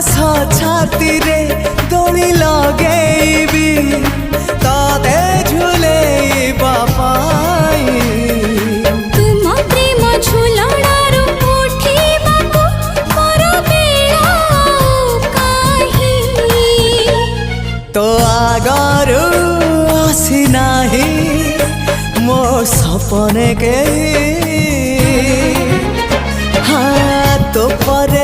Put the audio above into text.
आस छाती रे दोली लगेबी तते झुलेइबा पाई तुम प्रेम झुलणारू उठिबाकू मोर बेला काहे तो आगरू आसी नाही मो सपने के हाँ तो पर